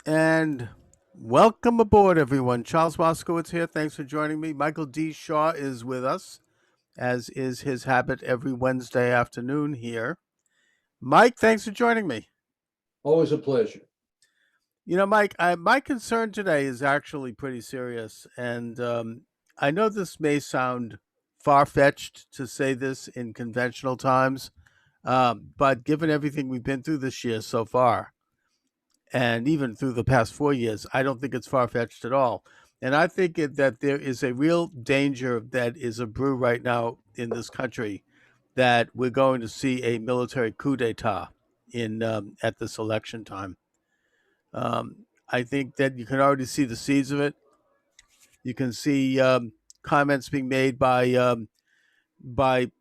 And welcome aboard, everyone. Charles Moscowitz here. Thanks for joining me. Michael D. Shaw is with us, as is his habit every Wednesday afternoon here. Mike, thanks for joining me. Always a pleasure. Mike, my concern today is actually pretty serious. And I know this may sound far fetched to say this in conventional times, but given everything we've been through this year so far, and even through the past 4 years, I don't think it's far fetched at all. And I think that there is a real danger that is a brew right now in this country that we're going to see a military coup d'état in at this election time. I think that you can already see the seeds of it. You can see comments being made by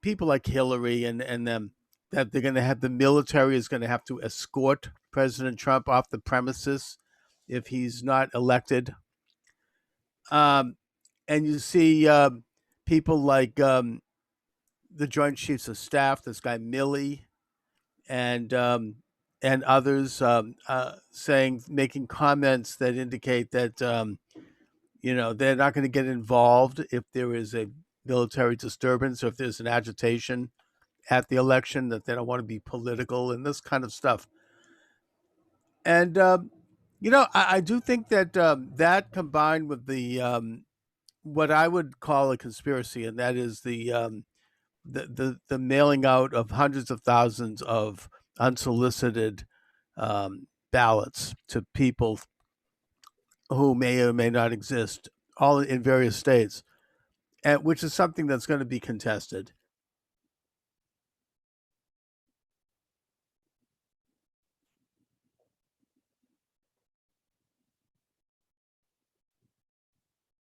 people like Hillary and them that they're going to have the military is going to have to escort President Trump off the premises if he's not elected. Um, and you see people like the Joint Chiefs of Staff, this guy Milley, and and others making comments that indicate that they're not going to get involved if there is a military disturbance or if there's an agitation at the election, that they don't want to be political and this kind of stuff. And I do think that that combined with the what I would call a conspiracy, and that is the mailing out of hundreds of thousands of unsolicited ballots to people who may or may not exist, all in various states, and which is something that's going to be contested.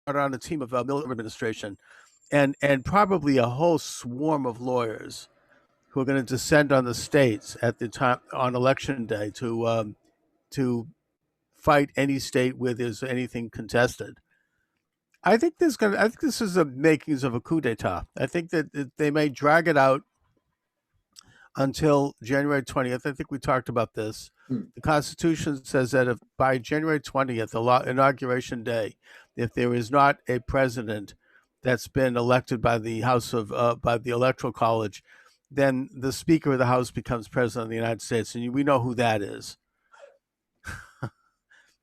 On a team of military administration, and probably a whole swarm of lawyers who are going to descend on the states at the time on election day to fight any state where there's anything contested. I think this is the makings of a coup d'état. I think that they may drag it out until January 20th. I think we talked about this. Hmm. The Constitution says that if by January 20th, inauguration day, if there is not a president that's been elected by the by the Electoral College, then the Speaker of the House becomes President of the United States, and we know who that is.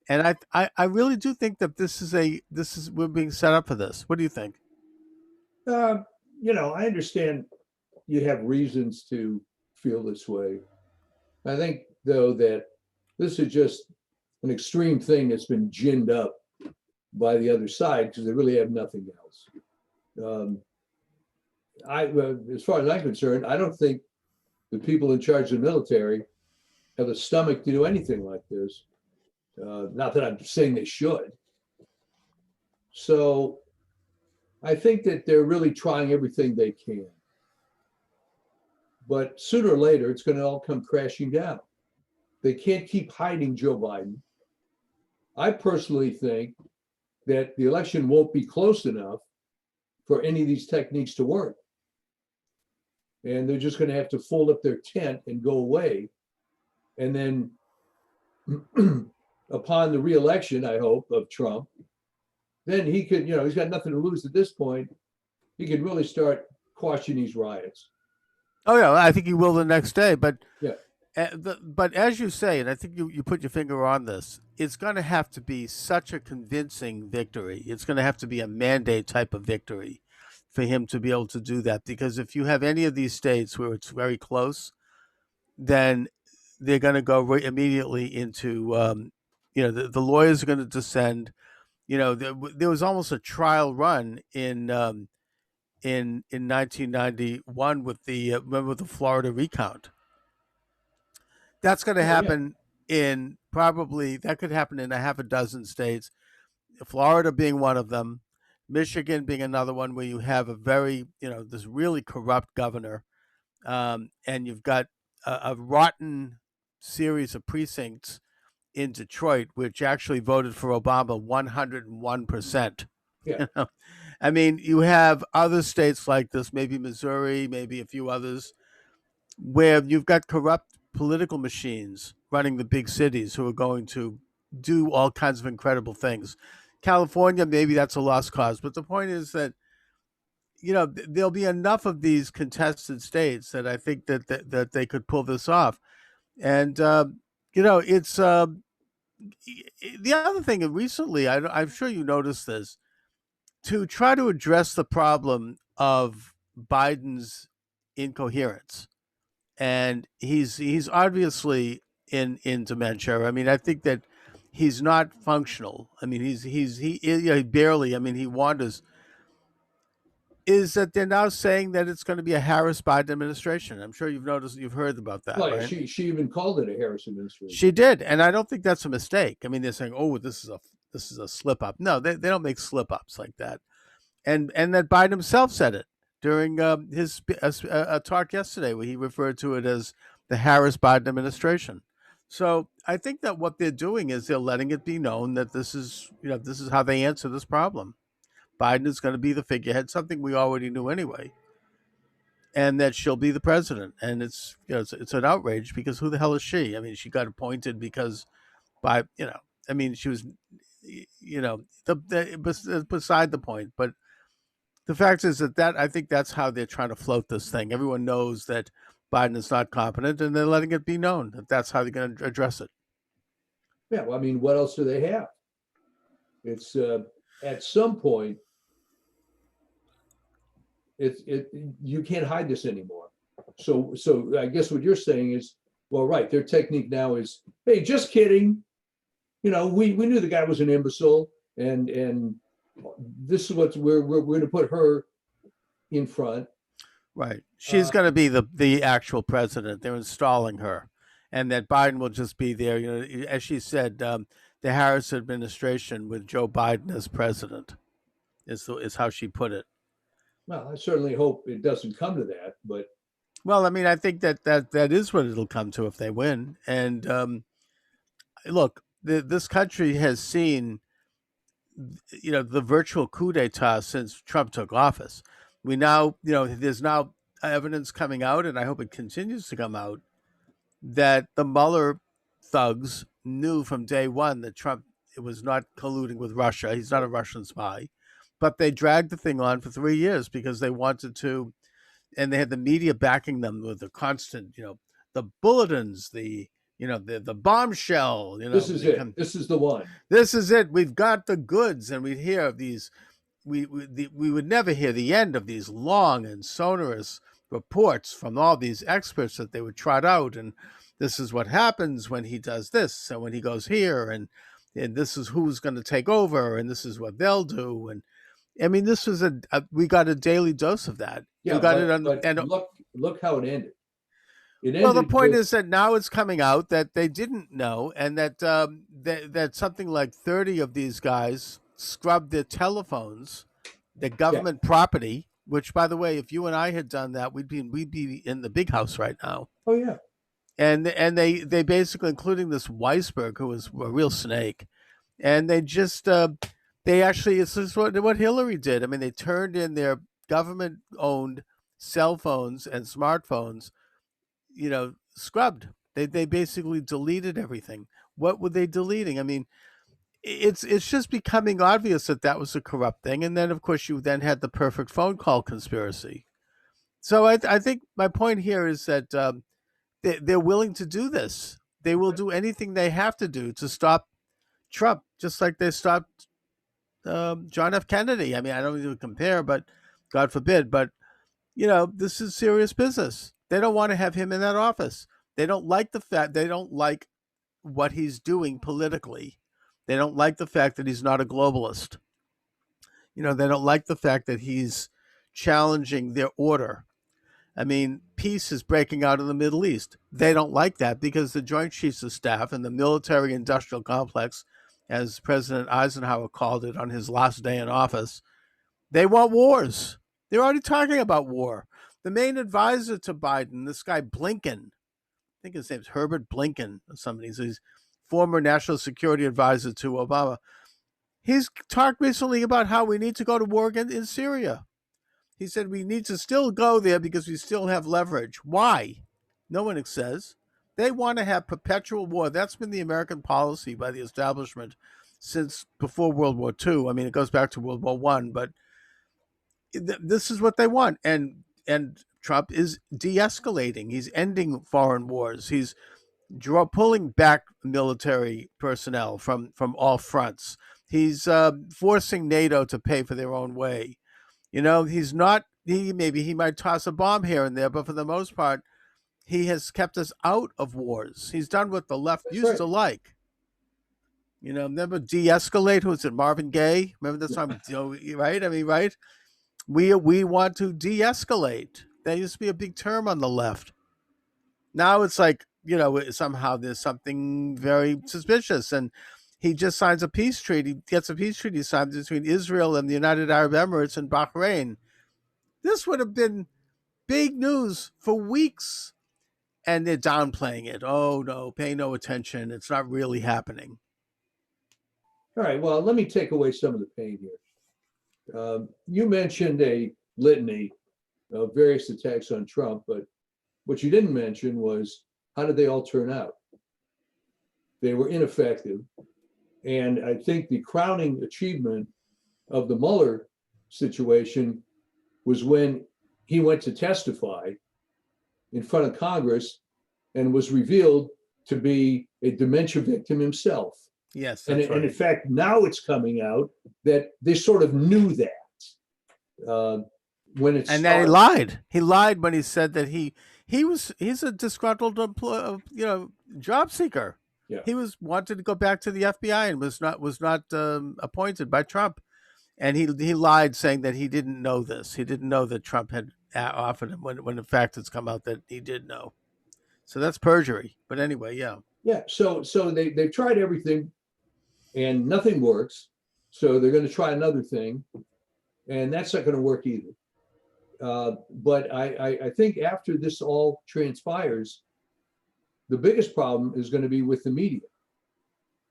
And I really do think that we're being set up for this. What do you think? Uh, I understand you have reasons to feel this way. I think, though, that this is just an extreme thing that's been ginned up by the other side because they really have nothing else. As far as I'm concerned, I don't think the people in charge of the military have the stomach to do anything like this. Not that I'm saying they should. So I think that they're really trying everything they can. But sooner or later, it's going to all come crashing down. They can't keep hiding Joe Biden. I personally think that the election won't be close enough for any of these techniques to work. And they're just going to have to fold up their tent and go away. And then upon the reelection, I hope, of Trump, then he could, he's got nothing to lose at this point. He could really start quashing these riots. Oh yeah, I think he will the next day. But Yeah. But as you say, and I think you put your finger on this, it's going to have to be such a convincing victory. It's going to have to be a mandate type of victory for him to be able to do that. Because if you have any of these states where it's very close, then they're going to go immediately into, the lawyers are going to descend. There was almost a trial run in 1991 with the remember the Florida recount. That's going to Oh, yeah. happen in probably that could happen in a half a dozen states, Florida being one of them, Michigan being another one where you have a very this really corrupt governor, and you've got a rotten series of precincts in Detroit, which actually voted for Obama 101%. Yeah. I mean, you have other states like this, maybe Missouri, maybe a few others, where you've got corrupt political machines running the big cities who are going to do all kinds of incredible things. California, maybe that's a lost cause, but the point is that there'll be enough of these contested states that I think that they could pull this off. And it's the other thing. Recently, I'm sure you noticed this, to try to address the problem of Biden's incoherence, and he's obviously in dementia. I mean, I think that he's not functional. I mean, he barely. I mean, he wanders. Is that they're now saying that it's going to be a Harris Biden administration? I'm sure you've heard about that, Well, yeah, right? she even called it a Harris administration. She did, and I don't think that's a mistake. I mean, they're saying, "Oh, this is a slip up." No, they don't make slip ups like that. And that Biden himself said it during his a talk yesterday, where he referred to it as the Harris Biden administration. So I think that what they're doing is they're letting it be known that this is how they answer this problem. Biden is going to be the figurehead, something we already knew anyway, and that she'll be the president. And it's an outrage, because who the hell is she? I mean, she got appointed because I mean, she was, beside the point. But the fact is that I think that's how they're trying to float this thing. Everyone knows that Biden is not competent, and they're letting it be known that that's how they're going to address it. Yeah, well, I mean, what else do they have? It's at some point, you can't hide this anymore. So I guess what you're saying is, well, right, their technique now is, hey, just kidding. We knew the guy was an imbecile, and this is what we're going to put her in front. Right. She's going to be the actual president. They're installing her, and that Biden will just be there. As she said, the Harris administration with Joe Biden as president is how she put it. Well, I certainly hope it doesn't come to that, but Well, I mean, I think that is what it'll come to if they win. And look, this country has seen, the virtual coup d'état since Trump took office. We now, there's now evidence coming out, and I hope it continues to come out, that the Mueller thugs knew from day one that Trump was not colluding with Russia. He's not a Russian spy. But they dragged the thing on for 3 years because they wanted to, and they had the media backing them with the constant, the bulletins, the bombshell. This is it. This is the one. This is it. We've got the goods, and we'd hear of these. We would never hear the end of these long and sonorous reports from all these experts that they would trot out, and this is what happens when he does this, and when he goes here, and this is who's going to take over, and this is what they'll do, and I mean, this was we got a daily dose of that. Yeah, we got but look how it ended. Well, the point is that now it's coming out that they didn't know, and that something like 30 of these guys scrubbed their telephones, their government property. Which, by the way, if you and I had done that, we'd be in the big house right now. Oh yeah. And they basically, including this Weisberg, who was a real snake, and they just they actually, it's just what Hillary did. I mean, they turned in their government-owned cell phones and smartphones, scrubbed. They basically deleted everything. What were they deleting? I mean, it's just becoming obvious that was a corrupt thing. And then, of course, you then had the perfect phone call conspiracy. So I think my point here is that they're willing to do this. They will do anything they have to do to stop Trump, just like they stopped John F. Kennedy. I mean, I don't even compare, but God forbid. But, this is serious business. They don't want to have him in that office. They don't like what he's doing politically. They don't like the fact that he's not a globalist. They don't like the fact that he's challenging their order. I mean, peace is breaking out in the Middle East. They don't like that because the Joint Chiefs of Staff and the military industrial complex, as President Eisenhower called it on his last day in office, they want wars. They're already talking about war. The main advisor to Biden, this guy Blinken, I think his name's Herbert Blinken or somebody, he's former national security advisor to Obama. He's talked recently about how we need to go to war again in Syria. He said we need to still go there because we still have leverage. Why? No one says. They want to have perpetual war. That's been the American policy by the establishment since before World War II. I mean, it goes back to World War One, but this is what they want. And Trump is de-escalating. He's ending foreign wars. He's pulling back military personnel from all fronts. He's forcing NATO to pay for their own way. He's not. He might toss a bomb here and there, but for the most part, he has kept us out of wars. He's done what the left That's used right. to like. Remember de-escalate? Who was it? Marvin Gaye. Remember the song? Right? I mean, right? We want to de-escalate. That used to be a big term on the left. Now it's like, somehow there's something very suspicious, and he just signs a peace treaty, gets a peace treaty signed between Israel and the United Arab Emirates and Bahrain. This would have been big news for weeks, and they're downplaying it. Oh no, pay no attention. It's not really happening. All right. Well, let me take away some of the pain here. You mentioned a litany of various attacks on Trump, but what you didn't mention was how did they all turn out? They were ineffective. And I think the crowning achievement of the Mueller situation was when he went to testify in front of Congress and was revealed to be a dementia victim himself. Yes, And, that's right. and in fact, now it's coming out that they sort of knew that when it And then he started. lied. He lied when he said that he's a disgruntled job seeker. Yeah. He wanted to go back to the FBI and was not appointed by Trump, and he lied saying that he didn't know this. He didn't know that Trump had offered him when in fact it's come out that he did know. So that's perjury. But anyway, yeah. Yeah. So they've tried everything and nothing works. So they're going to try another thing, and that's not going to work either. But I think after this all transpires, the biggest problem is going to be with the media.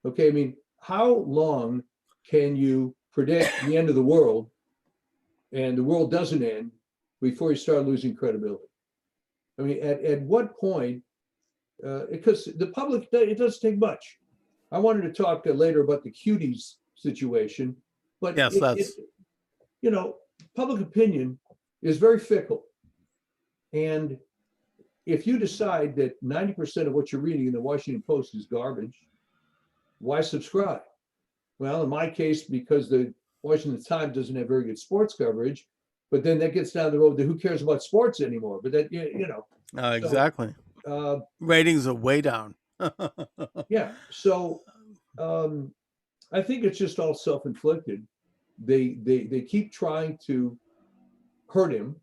Okay, I mean, how long can you predict the end of the world and the world doesn't end before you start losing credibility? I mean, at what point, because the public, it doesn't take much. I wanted to talk later about the cuties situation, but Yes, that's public opinion is very fickle. And if you decide that 90% of what you're reading in the Washington Post is garbage, why subscribe? Well, in my case, because the Washington Times doesn't have very good sports coverage, but then that gets down the road to who cares about sports anymore? But that, exactly. So, Ratings are way down. yeah. So I think it's just all self-inflicted. They keep trying to hurt him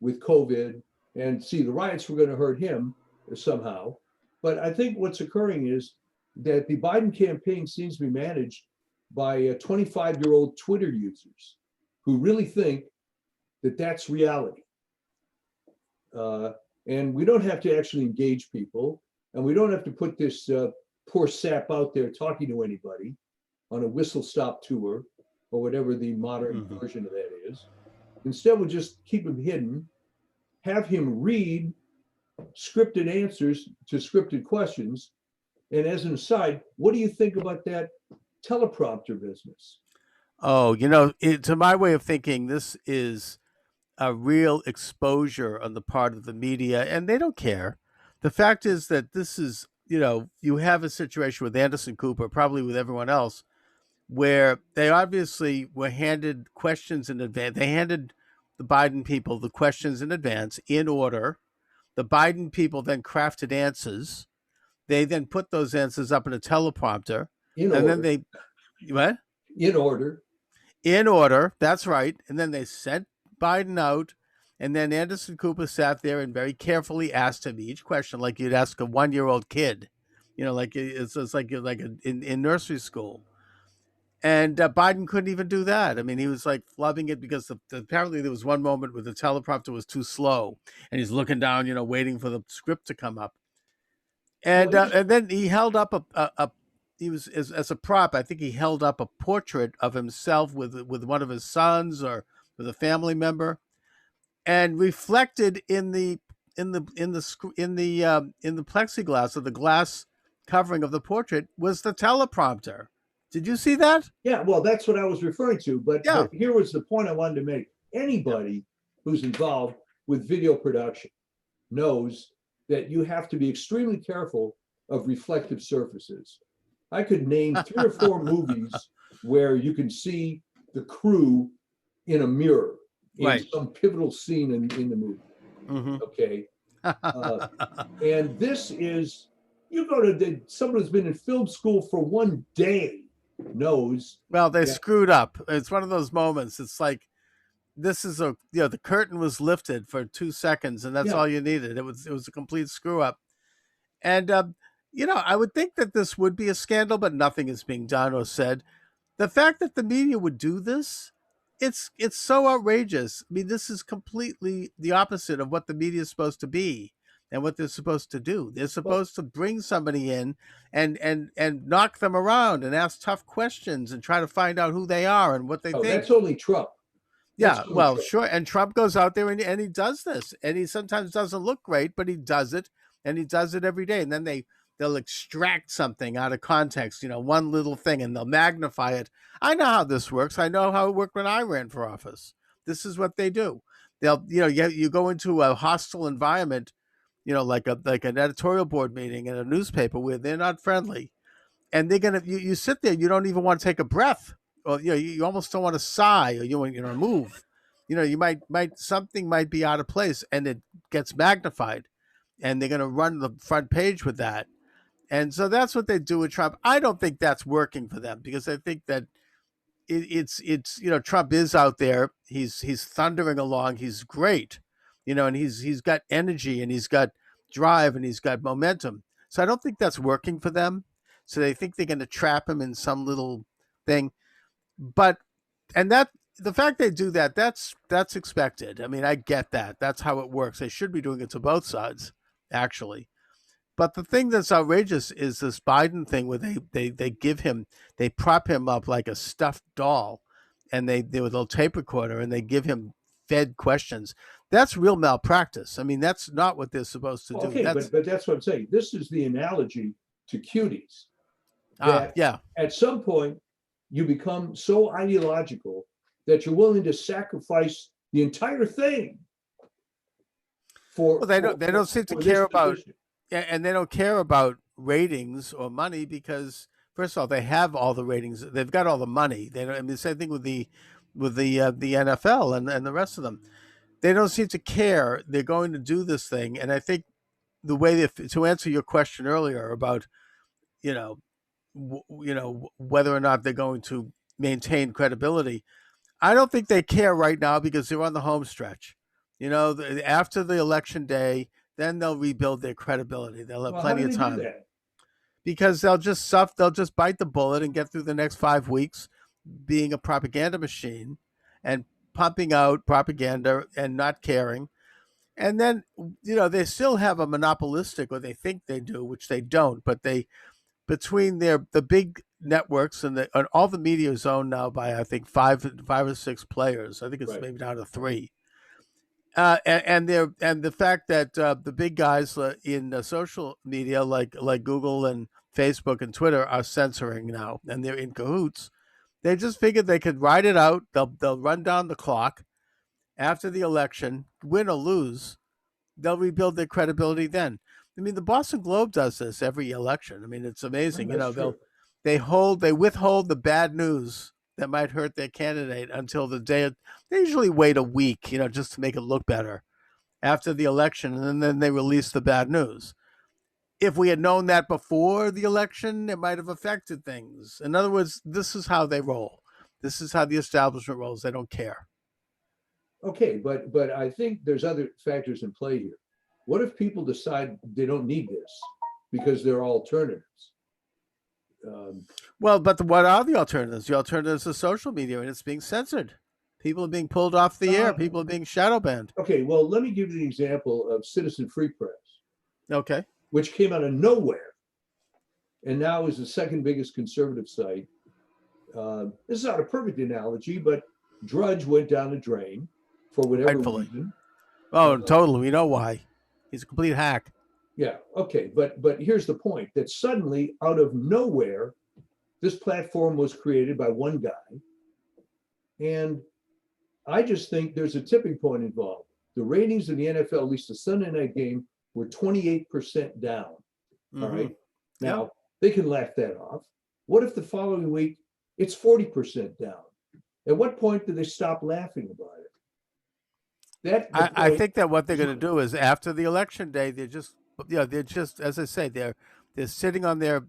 with COVID, and see, the riots were going to hurt him somehow. But I think what's occurring is that the Biden campaign seems to be managed by 25-year-old Twitter users who really think that that's reality. And we don't have to actually engage people, and we don't have to put this poor sap out there talking to anybody on a whistle-stop tour or whatever the modern version of that is. Instead, we'll just keep him hidden, have him read scripted answers to scripted questions. And as an aside, what do you think about that teleprompter business? Oh, to my way of thinking, this is a real exposure on the part of the media, and they don't care. The fact is that this is, you have a situation with Anderson Cooper, probably with everyone else, where they obviously were handed questions in advance. They handed the Biden people the questions in advance in order. The Biden people then crafted answers. They then put those answers up in a teleprompter. In And order. then what? In order. In order. That's right. And then they sent Biden out. And then Anderson Cooper sat there and very carefully asked him each question like you'd ask a 1-year-old kid. Like it's like in nursery school. And Biden couldn't even do that. I mean, he was like flubbing it because apparently there was one moment where the teleprompter was too slow, and he's looking down, waiting for the script to come up. And and then he held up he was as a prop. I think he held up a portrait of himself with one of his sons or with a family member, and reflected in the in the plexiglass or the glass covering of the portrait was the teleprompter. Did you see that? Yeah, well, that's what I was referring to. But Yeah. here was the point I wanted to make. Anybody who's involved with video production knows that you have to be extremely careful of reflective surfaces. I could name 3 or 4 movies where you can see the crew in a mirror in Right. some pivotal scene in the movie. Mm-hmm. Okay. And this is, you go to someone who's been in film school for one day knows. Well, they that, screwed up. It's one of those moments. It's like this is the curtain was lifted for 2 seconds, and that's yeah, all you needed. It was a complete screw up. And I would think that this would be a scandal, but nothing is being done or said. The fact that the media would do this, it's so outrageous. I mean, this is completely the opposite of what the media is supposed to be and what they're supposed to do. They're well, supposed to bring somebody in and knock them around and ask tough questions and try to find out who they are and what they oh, think. that's only Trump. That's Yeah, only well, Trump. sure. And Trump goes out there and he does this, and he sometimes doesn't look great, but he does it, and he does it every day. And then they'll extract something out of context, one little thing, and they'll magnify it. I know how this works. I know how it worked when I ran for office. This is what they do. They'll, you go into a hostile environment, like an editorial board meeting in a newspaper where they're not friendly, and they're gonna you sit there, you don't even want to take a breath, or you almost don't want to sigh, or you want to move. You might something might be out of place, and it gets magnified, and they're gonna run the front page with that. And so that's what they do with Trump. I don't think that's working for them, because I think that it's Trump is out there. He's thundering along. He's great, and he's got energy, and he's got drive, and he's got momentum. So I don't think that's working for them. So they think they're going to trap him in some little thing. But and that the fact they do that, that's expected. I mean, I get that. That's how it works. They should be doing it to both sides, actually. But the thing that's outrageous is this Biden thing where they prop him up like a stuffed doll, and they with a little tape recorder, and they give him fed questions. That's real malpractice. I mean, that's not what they're supposed to do. Okay, but that's what I'm saying. This is the analogy to cuties. That yeah. At some point you become so ideological that you're willing to sacrifice the entire thing for. Well, they don't seem to for care this about, position. and they don't care about ratings or money, because first of all, they have all the ratings. They've got all the money. They don't. I mean, the same thing with the NFL and the rest of them. They don't seem to care. They're going to do this thing, and I think the way to answer your question earlier about you know whether or not they're going to maintain credibility, I don't think they care right now, because they're on the home stretch. After the election day, then they'll rebuild their credibility. They'll have Well, how plenty do of they do time, that? because they'll just bite the bullet and get through the next 5 weeks being a propaganda machine and pumping out propaganda and not caring. And then, they still have a monopolistic, or they think they do, which they don't, but between the big networks and all the media is owned now by, I think, five or six players. I think it's Right. maybe down to three. And the fact that the big guys in social media like Google and Facebook and Twitter are censoring now, and they're in cahoots. They just figured they could ride it out. They'll run down the clock after the election, win or lose. They'll rebuild their credibility then. I mean, the Boston Globe does this every election. I mean, it's amazing. That's true. They withhold the bad news that might hurt their candidate until the day. They usually wait a week, just to make it look better after the election, and then they release the bad news. If we had known that before the election, it might have affected things. In other words, this is how they roll. This is how the establishment rolls. They don't care. Okay, but I think there's other factors in play here. What if people decide they don't need this because there are alternatives? Well, but what are the alternatives? The alternatives are social media, and it's being censored. People are being pulled off the air. People are being shadow banned. Okay, well, let me give you the example of Citizen Free Press, Okay. which came out of nowhere and now is the second biggest conservative site. This is not a perfect analogy, but Drudge went down the drain for whatever Rightfully. reason. Oh, totally. We know why. He's a complete hack. Yeah, okay, but here's the point: that suddenly, out of nowhere, this platform was created by one guy, and I just think there's a tipping point involved. The ratings of the NFL, at least the Sunday night game, were 28% down. All Mm-hmm. right. Yep. Now, they can laugh that off. What if the following week it's 40% down? At what point do they stop laughing about it? I think that what they're going to do is after the election day, they're just as I say, they're sitting on their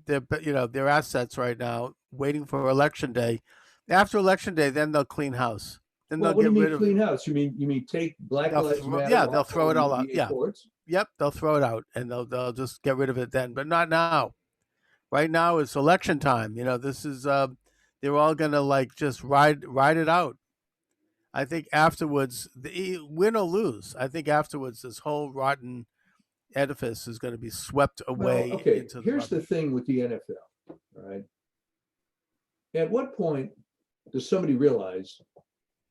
assets right now, waiting for election day. After election day, then they'll clean house. Then Well, they'll what do get you mean rid of. clean house? You mean take Black Lives Matter They'll off throw all it all out. NBA Yeah, courts? yep, they'll throw it out, and they'll just get rid of it then, but not now. Right now it's election time. This is they're all gonna like just ride it out. I think afterwards, win or lose, I think afterwards this whole rotten edifice is going to be swept Well, away okay. into the Here's the rubbish. thing with the NFL. All right. At what point does somebody realize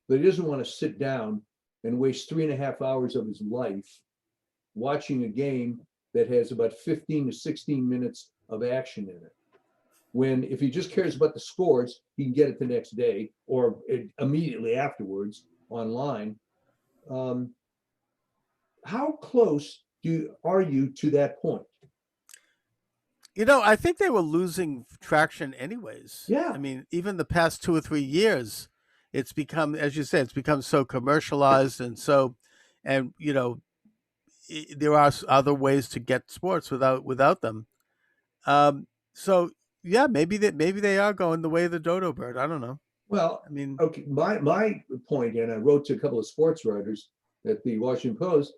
that he doesn't want to sit down and waste 3.5 hours of his life watching a game that has about 15 to 16 minutes of action in it? When if he just cares about the scores, he can get it the next day or immediately afterwards online. Um, how close are you to that point? I think they were losing traction anyways. Yeah. I mean, even the past 2 or 3 years, it's become, as you said, it's become so commercialized and there are other ways to get sports without them. So yeah, maybe they are going the way of the dodo bird. I don't know. Well, I mean, okay. My point, and I wrote to a couple of sports writers at the Washington Post.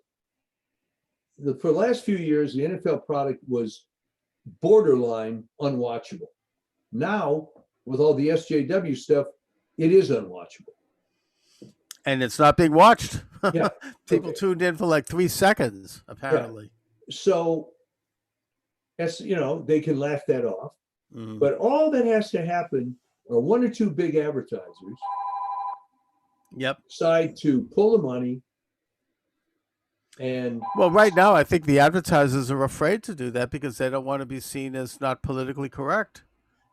For the last few years, the NFL product was borderline unwatchable. Now, with all the SJW stuff, it is unwatchable. and it's not being watched. Yeah. People Okay. tuned in for like 3 seconds, Yeah. apparently. So, as they can laugh that off. Mhm. But all that has to happen are one or two big advertisers Yep. decide to pull the money and Well, right now, I think the advertisers are afraid to do that because they don't want to be seen as not politically correct.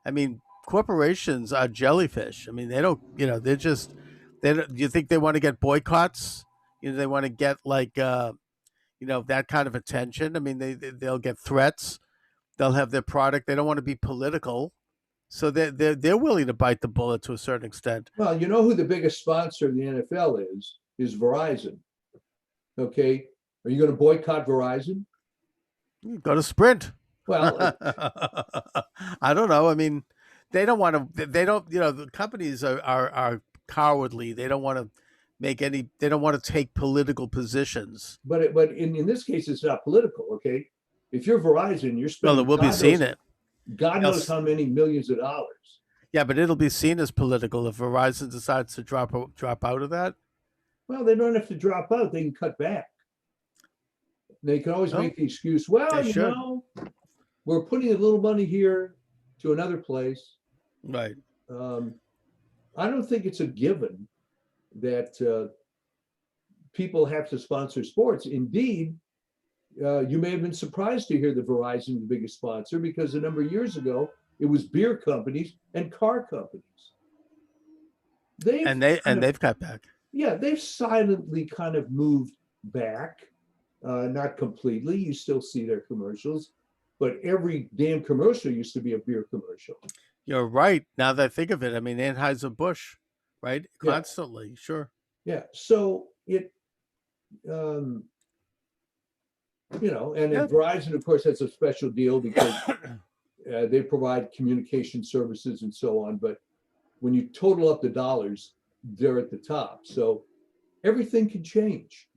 I mean, corporations are jellyfish. I mean, they don't, they're just, they don't, you think they want to get boycotts? They want to get like, that kind of attention. I mean, they'll get threats. They'll have their product. They don't want to be political. So they're willing to bite the bullet to a certain extent. well, you know who the biggest sponsor of the NFL is Verizon. Okay. Are you going to boycott Verizon? You go to Sprint. Well, I don't know. I mean, they don't want to. They don't. The companies are cowardly. They don't want to make any. They don't want to take political positions. but in this case, it's not political. Okay. If you're Verizon, you're Well, it spending will be seen it. God knows how many millions of dollars. Yeah, but it'll be seen as political if Verizon decides to drop out of that. Well, they don't have to drop out. They can cut back. They can always Oh, make the excuse, they well, should. we're putting a little money here to another place. Right. Um, I don't think it's a given that people have to sponsor sports. Indeed, you may have been surprised to hear that Verizon is the biggest sponsor because a number of years ago, it was beer companies and car companies. They've cut back. Yeah, they've silently kind of moved back, not completely. You still see their commercials, but every damn commercial used to be a beer commercial. You're right. Now that I think of it, I mean Anheuser-Busch, right? Yeah, Constantly, sure. yeah. So um, and Yeah. Verizon, of course, has a special deal because they provide communication services and so on. But when you total up the dollars, they're at the top. So everything can change.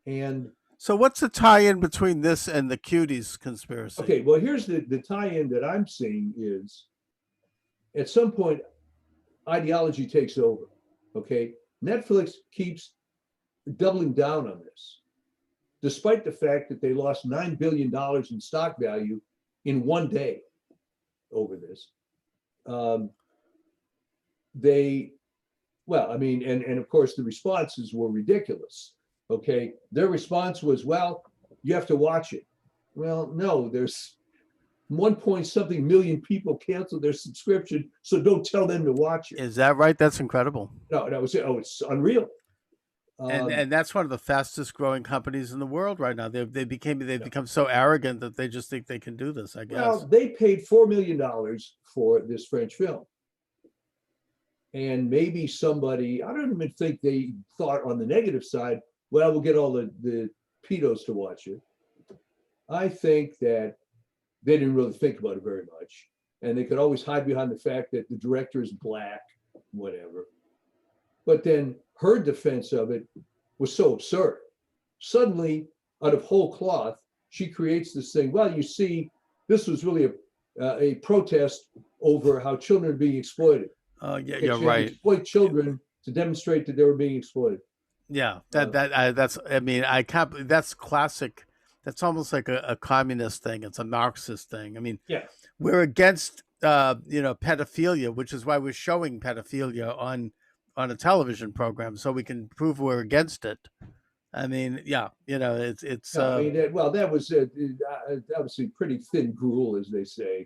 And So what's the tie-in between this and the cuties conspiracy? okay, well, here's the tie-in that I'm seeing is at some point ideology takes over. Okay, Netflix keeps doubling down on this, despite the fact that they lost $9 billion in stock value in one day over this. And of course, the responses were ridiculous. Okay, their response was, well, you have to watch it. Well, no, there's 1 point something million people canceled their subscription, so don't tell them to watch it. Is that right? That's incredible. No, it's unreal. And that's one of the fastest growing companies in the world right now. They've become so arrogant that they just think they can do this, I Well, guess. they paid $4 million for this French film. And maybe somebody, I don't even think they thought on the negative side, well, we'll get all the pedos to watch it. I think that they didn't really think about it very much. And they could always hide behind the fact that the director is black, whatever. But then her defense of it was so absurd. Suddenly, out of whole cloth, she creates this thing. Well, you see, this was really a protest over how children are being exploited. Yeah, you're right. Exploit children to demonstrate that they were being exploited. Yeah, that's. I mean, I can't. That's classic. That's almost like a communist thing. It's a Marxist thing. I mean, Yeah. we're against pedophilia, which is why we're showing pedophilia on a television program, so we can prove we're against it. I mean, yeah, it's. No, I mean, that was obviously pretty thin gruel, as they say.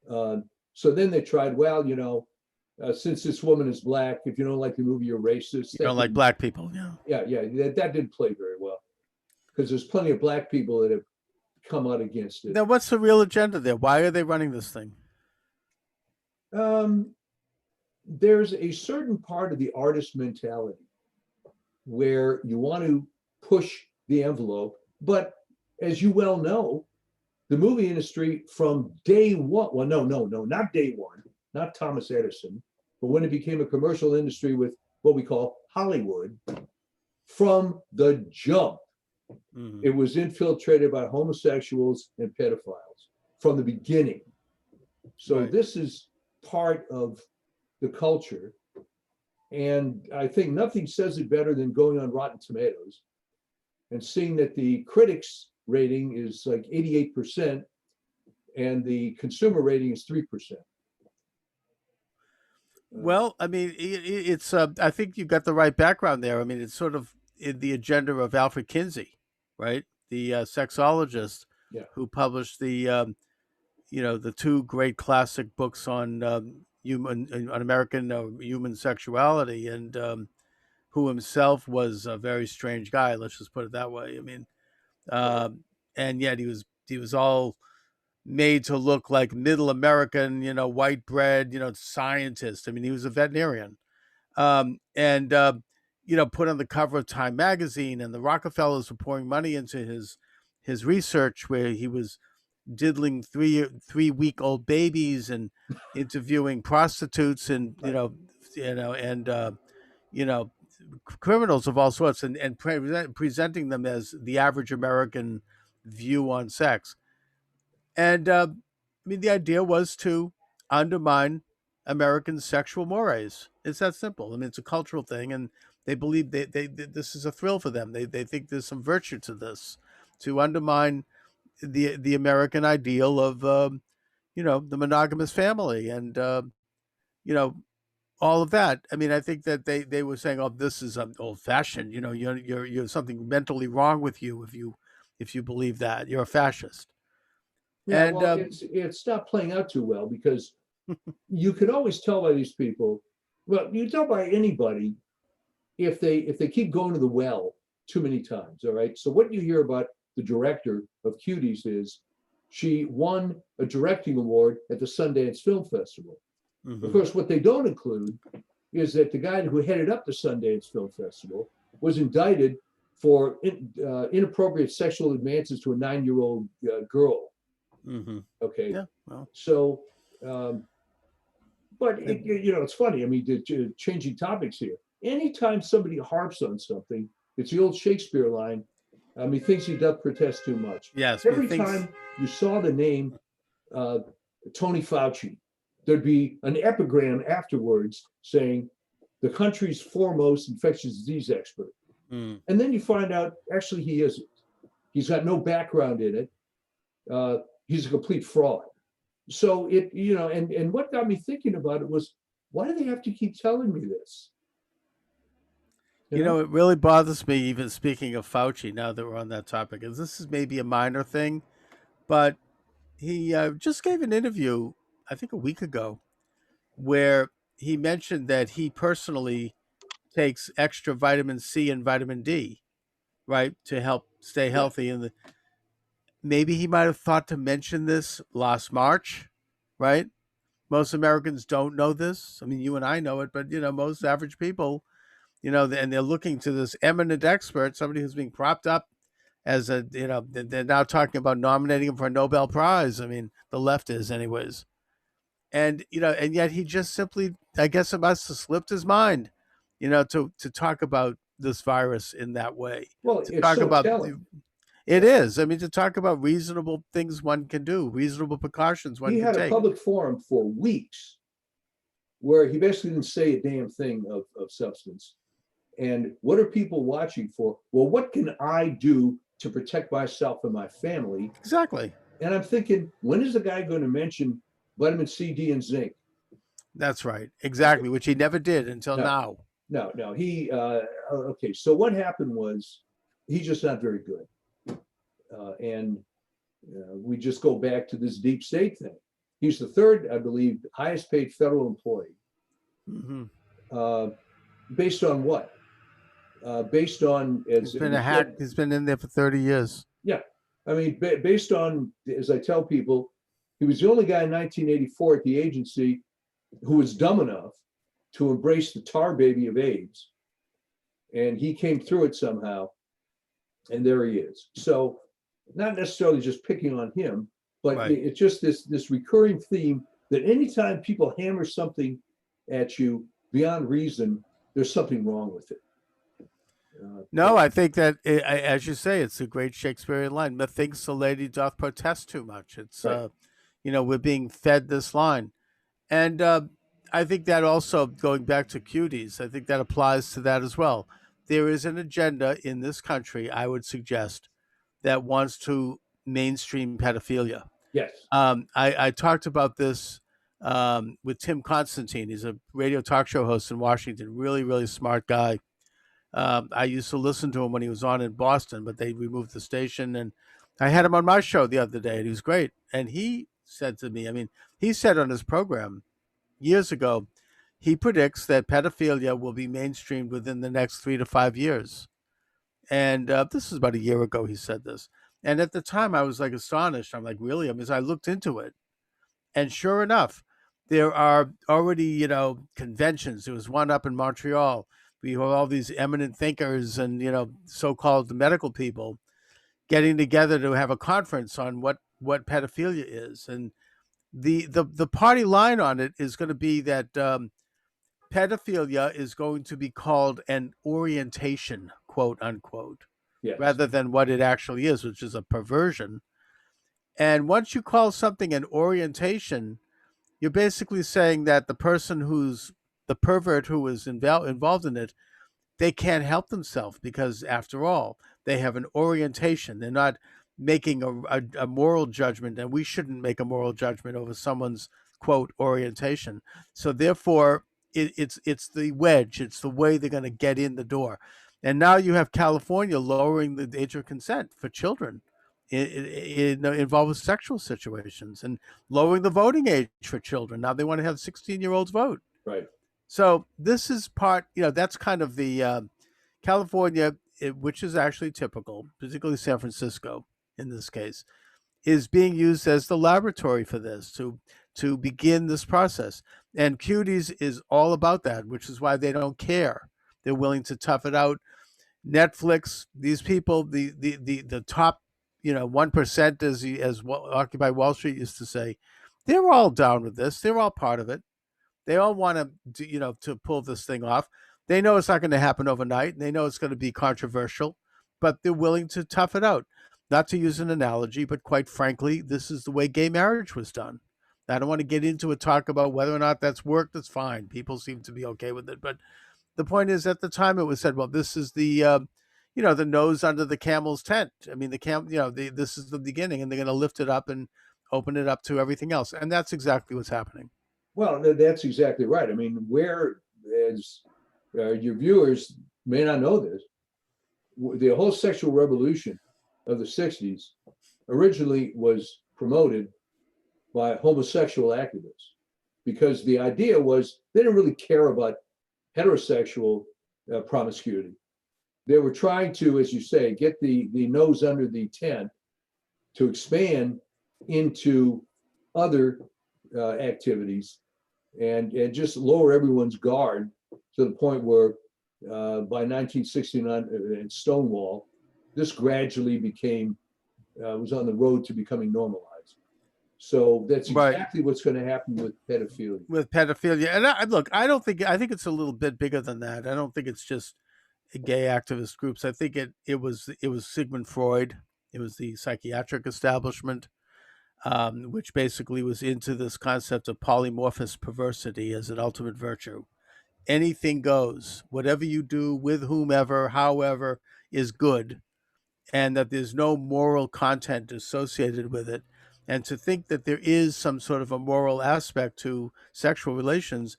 So then they tried, well, since this woman is black, if you don't like the movie, you're racist. You don't like black people, yeah. Yeah, that didn't play very well, because there's plenty of black people that have come out against it. Now, what's the real agenda there? Why are they running this thing? There's a certain part of the artist mentality where you want to push the envelope, but as you well know, the movie industry from day one, well, no, not day one, not Thomas Edison, but when it became a commercial industry with what we call Hollywood, from the jump, it was infiltrated by homosexuals and pedophiles from the beginning. So Right. This is part of the culture. And I think nothing says it better than going on Rotten Tomatoes and seeing that the critics rating is like 88% and the consumer rating is 3%. Well, I mean, it's. I think you've got the right background there. I mean, it's sort of in the agenda of Alfred Kinsey, right? The sexologist Yeah. who published the two great classic books on on American human sexuality, and who himself was a very strange guy. Let's just put it that way. I mean, and yet he was all made to look like middle American, white bread, scientist. I mean, he was a veterinarian, and put on the cover of Time magazine, and the Rockefellers were pouring money into his research, where he was diddling 3-week-old babies and interviewing prostitutes and criminals of all sorts, and presenting them as the average American view on sex. And I mean, the idea was to undermine American sexual mores. It's that simple. I mean, it's a cultural thing, and they believe they this is a thrill for them. They think there's some virtue to this, to undermine the American ideal of the monogamous family, and all of that. I mean, I think that they were saying, "Oh, this is old fashioned." You're something mentally wrong with you if you believe that you're a fascist. Yeah, And well, it's not playing out too well, because you can always tell by these people. Well, you tell by anybody if they keep going to the well too many times. All right. So what you hear about the director of Cuties is she won a directing award at the Sundance Film Festival. Of course, what they don't include is that the guy who headed up the Sundance Film Festival was indicted for inappropriate sexual advances to a 9-year-old girl. Okay. Yeah. Well. So, but it's funny. I mean, changing topics here. Anytime somebody harps on something, it's the old Shakespeare line. Methinks he doth protest too much. Yes. Every time you saw the name Tony Fauci, there'd be an epigram afterwards saying the country's foremost infectious disease expert. And then you find out actually he isn't. He's got no background in it. He's a complete fraud. So and what got me thinking about it was, why do they have to keep telling me this? You know? It really bothers me, even speaking of Fauci, now that we're on that topic, is this is maybe a minor thing, but he just gave an interview, I think a week ago, where he mentioned that he personally takes extra vitamin C and vitamin D, right, to help stay Yeah. healthy. And maybe he might have thought to mention this last March, right? Most Americans don't know this. I mean, you and I know it, but most average people, and they're looking to this eminent expert, somebody who's being propped up as a, they're now talking about nominating him for a Nobel Prize. I mean, the left is, anyways. And yet he just simply, I guess it must have slipped his mind, to talk about this virus in that way. Well, To it's talk so about telling. it is. I mean, to talk about reasonable things one can do, reasonable precautions one He can had a take. public forum for weeks where he basically didn't say a damn thing of substance. And what are people watching for? Well, what can I do to protect myself and my family? Exactly. And I'm thinking, when is the guy going to mention vitamin C, D, and zinc? That's right. Exactly, which he never did until No, now. no. Okay. So what happened was he's just not very good. And we just go back to this deep state thing. He's the third, I believe, highest paid federal employee. Hmm. Uh, based on what? Based on, He's been a hack. He's been in there for 30 years. yeah. I mean, based on, as I tell people, he was the only guy in 1984 at the agency who was dumb enough to embrace the tar baby of AIDS. And he came through it somehow. And there he is. So, not necessarily just picking on him, but Right. it's just this recurring theme that anytime people hammer something at you beyond reason, there's something wrong with it. No, I think that, as you say, it's a great Shakespearean line. Methinks the lady doth protest too much. It's, Right. we're being fed this line. And I think that also, going back to cuties, I think that applies to that as well. There is an agenda in this country, I would suggest, that wants to mainstream pedophilia. Yes. I talked about this with Tim Constantine. He's a radio talk show host in Washington. Really, really smart guy. I used to listen to him when he was on in Boston, but they removed the station. And I had him on my show the other day, and he was great. And he said to me, I mean, he said on his program years ago, he predicts that pedophilia will be mainstreamed within the next 3 to 5 years. And this is about a year ago he said this. And at the time, I was like astonished. I'm like, really? I mean, so I looked into it. And sure enough, there are already, conventions. There was one up in Montreal. We have all these eminent thinkers and, so-called medical people getting together to have a conference on what pedophilia is. And the party line on it is going to be that pedophilia is going to be called an orientation, quote unquote, Yes. rather than what it actually is, which is a perversion. And once you call something an orientation, you're basically saying that the person who's the pervert who is involved in it, they can't help themselves because, after all, they have an orientation. They're not making a moral judgment, and we shouldn't make a moral judgment over someone's quote orientation. So therefore, it's the wedge. It's the way they're going to get in the door. And now you have California lowering the age of consent for children involved with sexual situations, and lowering the voting age for children. Now they want to have 16-year-olds vote. Right. So this is part, that's kind of the California, which is actually typical, particularly San Francisco in this case, is being used as the laboratory for this to begin this process. And Cuties is all about that, which is why they don't care. They're willing to tough it out. Netflix, these people, the top, 1%, as Occupy Wall Street used to say, they're all down with this. They're all part of it. They all want to pull this thing off. They know it's not going to happen overnight, and they know it's going to be controversial, but they're willing to tough it out. Not to use an analogy, but quite frankly, this is the way gay marriage was done. I don't want to get into a talk about whether or not that's worked. That's fine. People seem to be okay with it, but the point is, at the time, it was said, well, this is the nose under the camel's tent. I mean, this is the beginning, and they're going to lift it up and open it up to everything else, and that's exactly what's happening. Well, that's exactly right. I mean, where, as your viewers, may not know this, the whole sexual revolution of the 60s originally was promoted by homosexual activists because the idea was they didn't really care about heterosexual promiscuity. They were trying to, as you say, get the nose under the tent to expand into other activities and just lower everyone's guard to the point where by 1969 in Stonewall, this gradually became was on the road to becoming normalized. So that's Right. exactly what's going to happen with pedophilia. With pedophilia. And look, I think it's a little bit bigger than that. I don't think it's just gay activist groups. I think it was Sigmund Freud. It was the psychiatric establishment, which basically was into this concept of polymorphous perversity as an ultimate virtue. Anything goes. Whatever you do with whomever, however, is good, and that there's no moral content associated with it. And to think that there is some sort of a moral aspect to sexual relations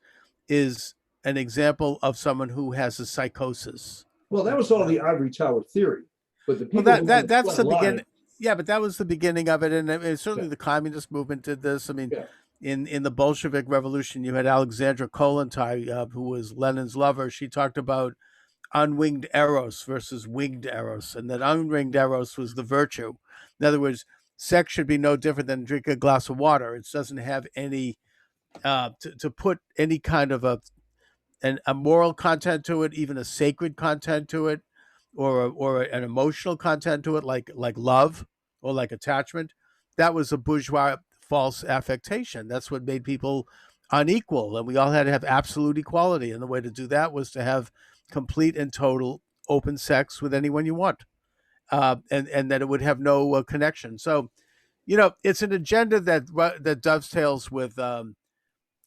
is an example of someone who has a psychosis. Well, that was all the ivory tower theory, but the Well, people who were on the that's front the line, beginning. Yeah, but that was the beginning of it, and yeah, certainly the communist movement did this. I mean, yeah, in the Bolshevik Revolution, you had Alexandra Kollontai, who was Lenin's lover. She talked about unwinged eros versus winged eros, and that unwinged eros was the virtue. In other words, sex should be no different than drink a glass of water. It doesn't have any to put any kind of a moral content to it, even a sacred content to it, or an emotional content to it, like love or like attachment. That was a bourgeois false affectation. That's what made people unequal, and we all had to have absolute equality. And the way to do that was to have complete and total open sex with anyone you want, and that it would have no connection. So, it's an agenda that dovetails with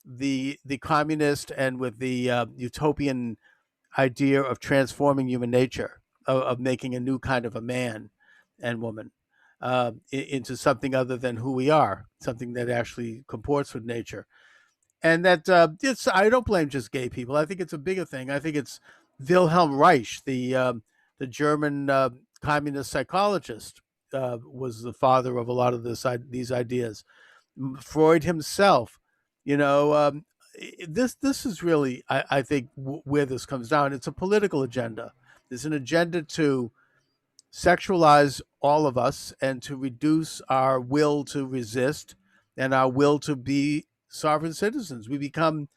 the communist and with the utopian idea of transforming human nature, of making a new kind of a man and woman into something other than who we are, something that actually comports with nature. And that it's I don't blame just gay people. I think it's a bigger thing. I think it's Wilhelm Reich, the German communist psychologist, was the father of a lot of these ideas. Freud himself, you know, this is really I think where this comes down. It's a political agenda. There's an agenda to sexualize all of us and to reduce our will to resist and our will to be sovereign citizens. We become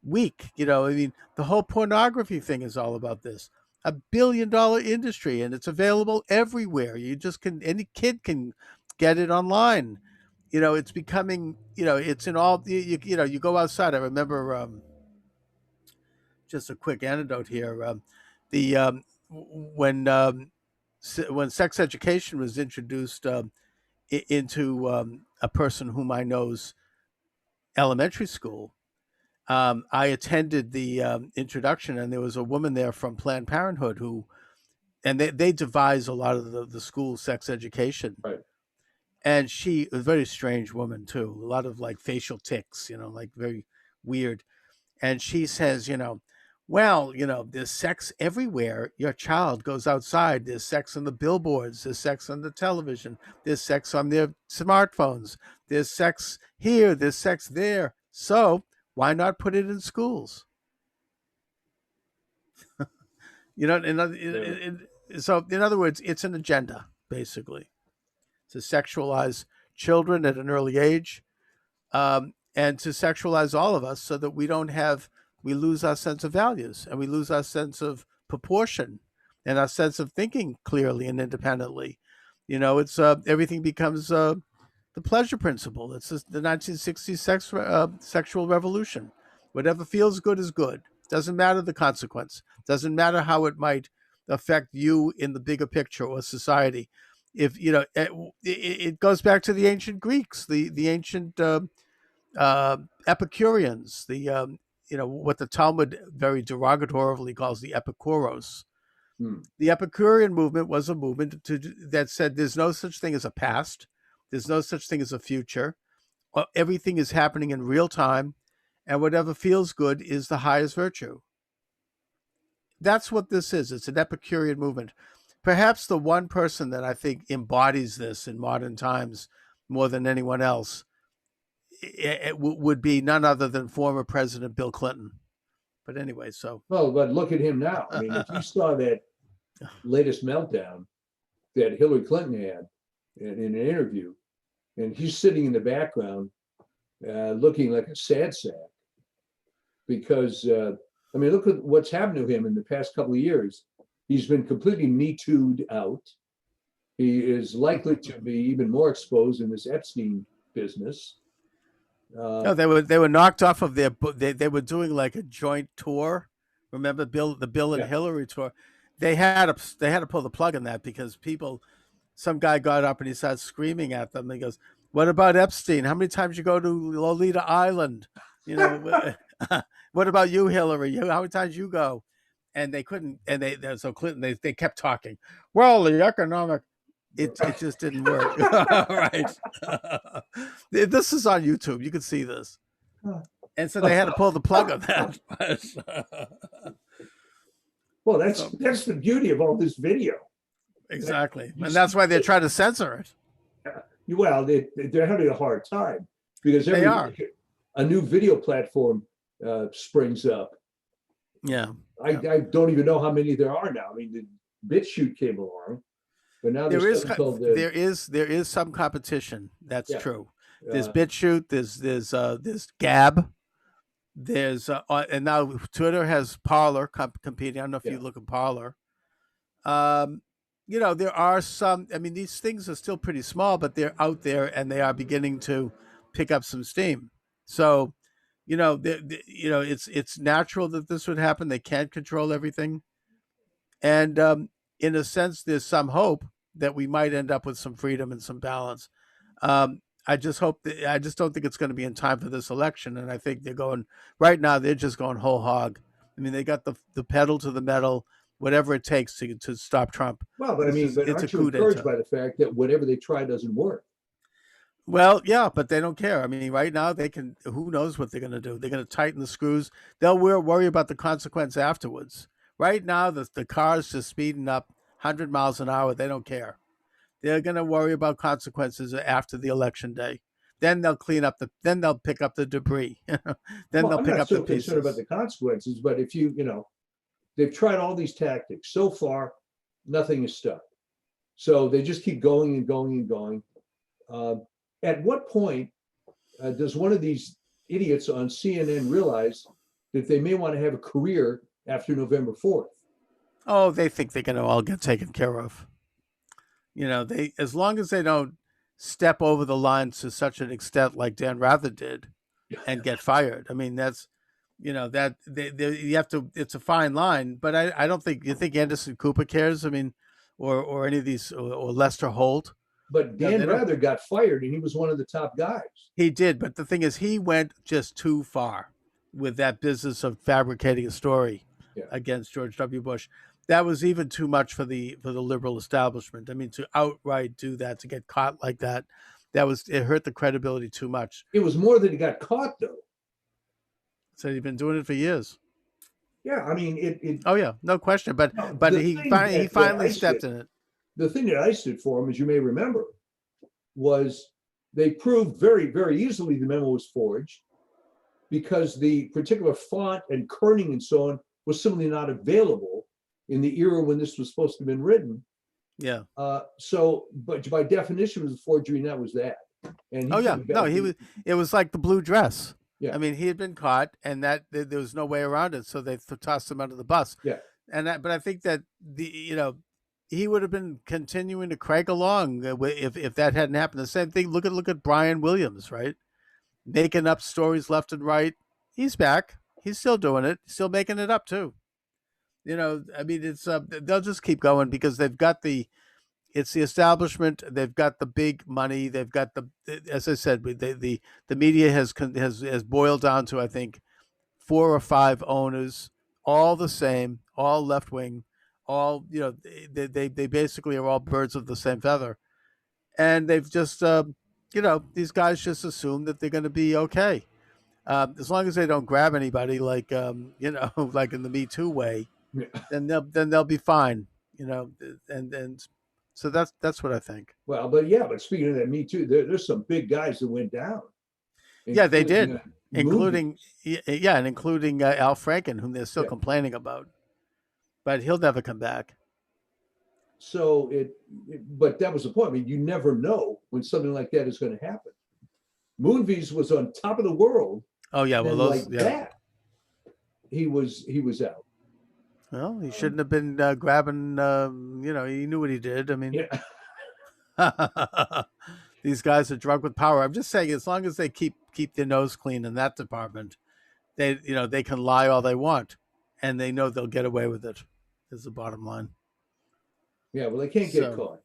weak. I mean, the whole pornography thing is all about this. $1 billion industry, and it's available everywhere. You just can, any kid can get it online. It's becoming, it's in all, you go outside. I remember, just a quick anecdote here. The when when sex education was introduced into a person whom I know's elementary school, I attended the introduction, and there was a woman there from Planned Parenthood and they devise a lot of the school sex education. right. And she was a very strange woman too, a lot of like facial tics, like very weird. And she says, well, there's sex everywhere. Your child goes outside. There's sex on the billboards. There's sex on the television. There's sex on their smartphones. There's sex here. There's sex there. So why not put it in schools? Yeah. So in other words, it's an agenda, basically, to sexualize children at an early age, and to sexualize all of us so that we lose our sense of values, and we lose our sense of proportion and our sense of thinking clearly and independently. It's everything becomes the pleasure principle. It's the 1960s sexual revolution. Whatever feels good is good. Doesn't matter the consequence. Doesn't matter how it might affect you in the bigger picture or society. If it goes back to the ancient Greeks, the ancient Epicureans, the what the Talmud very derogatorily calls the Epikuros. Hmm. The Epicurean movement was a movement that said there's no such thing as a past, there's no such thing as a future. Everything is happening in real time, and whatever feels good is the highest virtue. that's what this is. It's an Epicurean movement. Perhaps the one person that I think embodies this in modern times more than anyone else would be none other than former President Bill Clinton. But anyway, so Well, but look at him now. I mean, if you saw that latest meltdown that Hillary Clinton had in an interview, and he's sitting in the background looking like a sad sack because, I mean, look at what's happened to him in the past couple of years. He's been completely Me Too'd out. He is likely to be even more exposed in this Epstein business. no, they were knocked off of their. They were doing like a joint tour. Remember the Bill and Yeah. Hillary tour? They had to pull the plug on that because people. Some guy got up and he started screaming at them. He goes, "What about Epstein? How many times you go to Lolita Island? You know, what about you, Hillary? How many times you go?" And they couldn't. And so Clinton they kept talking. Well, the economic it just didn't work. Right. This is on YouTube. You can see this. And so they had to pull the plug on that. Well, that's the beauty of all this video. Exactly. And that's why they're trying to censor it. Well, they're having a hard time because They are. a new video platform springs up. Yeah. I don't even know how many there are now. I mean, the BitChute came along, but now There is something called there is some competition. That's Yeah. true. There's uh, BitChute. There's Gab. There's and now Twitter has Parler competing. I don't know if Yeah. you look at Parler. Um, there are some. I mean, these things are still pretty small, but they're out there and they are beginning to pick up some steam. So, it's natural that this would happen. They can't control everything, and in a sense, there's some hope that we might end up with some freedom and some balance. I just hope that I just don't think it's going to be in time for this election, and I think they're going right now. They're just going whole hog. I mean, they got the pedal to the metal, whatever it takes to stop Trump. well, but I mean, but It's a aren't you coup encouraged d'etat. by the fact that whatever they try doesn't work? Well, yeah, but they don't care. I mean, right now they can. Who knows what they're going to do? They're going to tighten the screws. They'll worry about the consequence afterwards. Right now, the car's just speeding up 100 miles an hour. They don't care. They're going to worry about consequences after the election day. Then they'll clean up Then they'll pick up the debris. Then Well, they'll I'm pick not up the so concerned about pieces. the consequences, but if they've tried all these tactics so far, nothing is stuck. So they just keep going and going and going. Uh, at what point does one of these idiots on CNN realize that they may want to have a career after November 4th? Oh, they think they're going to all get taken care of. They as long as they don't step over the line to such an extent like Dan Rather did and get fired. I mean, that's that you have to. It's a fine line, but I don't think you think Anderson Cooper cares. I mean, or any of these or Lester Holt. But No, they Dan don't. Rather got fired and he was one of the top guys. He did, but the thing is, he went just too far with that business of fabricating a story Yeah. against George W. Bush. That was even too much for the liberal establishment. I mean, to outright do that, to get caught like that, it hurt the credibility too much. It was more than he got caught, though. So he's been doing it for years. Yeah, I mean, it Oh yeah, no question. But no, but the he thing finally he that finally iced stepped it, in it. the thing that iced it for him, as you may remember, was they proved very, very easily the memo was forged because the particular font and kerning and so on was simply not available in the era when this was supposed to have been written. Yeah. But by definition, it was a forgery, and that was that. And he Oh yeah. couldn't No, back he was. It was like the blue dress. Yeah. I mean, he had been caught, and that there was no way around it, so they tossed him under the bus. Yeah. But I think that he would have been continuing to crank along if that hadn't happened. The same thing. Look at Brian Williams, right? Making up stories left and right. He's back. He's still doing it. Still making it up too. I mean, it's they'll just keep going because it's the establishment. They've got the big money. They've got as I said, the media has boiled down to I think 4 or 5 owners, all the same, all left wing, all they basically are all birds of the same feather, and they've just these guys just assume that they're going to be okay as long as they don't grab anybody like like in the Me Too way. Yeah. then they'll be fine. You know, and so that's what I think. Well, but speaking of that, Me Too, there's some big guys that went down, Yeah, they including did, including movies. yeah, and including Al Franken, whom they're still Yeah. complaining about, but he'll never come back. So but that was the point. I mean, you never know when something like that is going to happen. Movies was on top of the world, Oh yeah, and well then like those yeah. that, he was out. Well, he Um, shouldn't have been grabbing. You know, he knew what he did. I mean, yeah, these guys are drunk with power. I'm just saying, as long as they keep their nose clean in that department, they can lie all they want, and they know they'll get away with it. Is the bottom line. yeah. Well, they can't get So caught,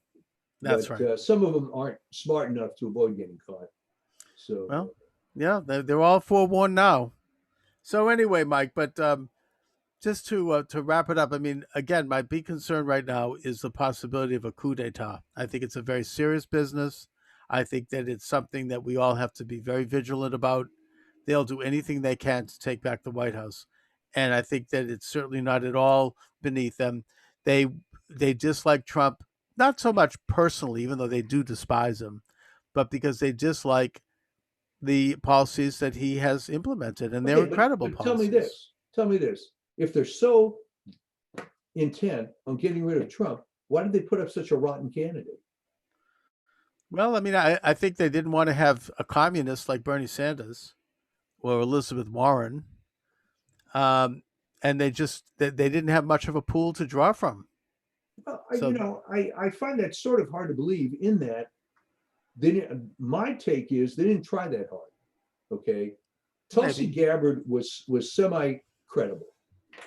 that's but right. some of them aren't smart enough to avoid getting caught. So Well, yeah, they're all forewarned now. So anyway, Mike, but just to wrap it up, I mean, again, my big concern right now is the possibility of a coup d'état. I think it's a very serious business. I think that it's something that we all have to be very vigilant about. They'll do anything they can to take back the White House, and I think that it's certainly not at all beneath them. They they dislike Trump, not so much personally, even though they do despise him, but because they dislike the policies that he has implemented, and they're okay, but incredible but tell me policies. this. Tell me this. If they're so intent on getting rid of Trump, why did they put up such a rotten candidate? Well, I mean, I think they didn't want to have a communist like Bernie Sanders or Elizabeth Warren, um, and they didn't have much of a pool to draw from. Well, So I find that sort of hard to believe. In that, they didn't, my take is they didn't try that hard. Okay, Tulsi maybe. Gabbard was semi credible.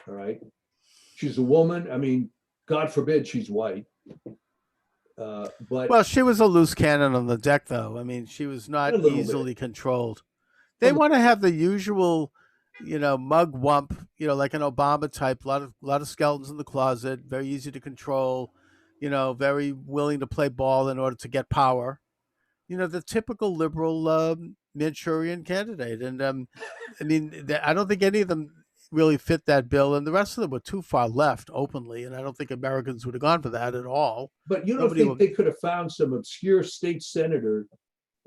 All right, she's a woman. I mean, God forbid she's white. But Well, she was a loose cannon on the deck, though. I mean, she was a not little bit, easily controlled. a They little, want to have the usual, mug wump, like an Obama type. A lot of skeletons in the closet. Very easy to control. Very willing to play ball in order to get power. The typical liberal Manchurian candidate. And I mean, I don't think any of them really fit that bill, and the rest of them were too far left openly, and I don't think Americans would have gone for that at all. but you don't Nobody think would. they could have found some obscure state senator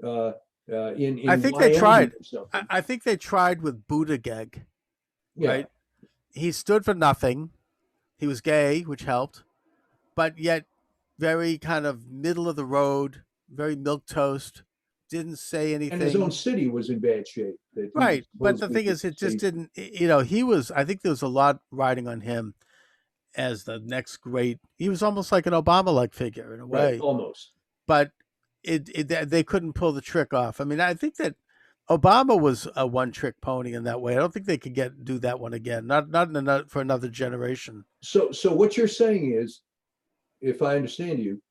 uh, in I think they Wyoming tried. or I, something? I think they tried with Buttigieg, Yeah, right? He stood for nothing. He was gay, which helped, but yet very kind of middle of the road, very milk toast. Didn't say and his own anything. city was in bad shape that he was Right. But the supposedly thing could is, it just save. didn't, he was, I think there was a lot riding on him as the next great, he was almost like an Obama like figure in a Right, way, almost. but they couldn't pull the trick off. I mean, I think that Obama was a one trick pony in that way. I don't think they could do that one again, not in another, for another generation. So what you're saying is, if I understand you,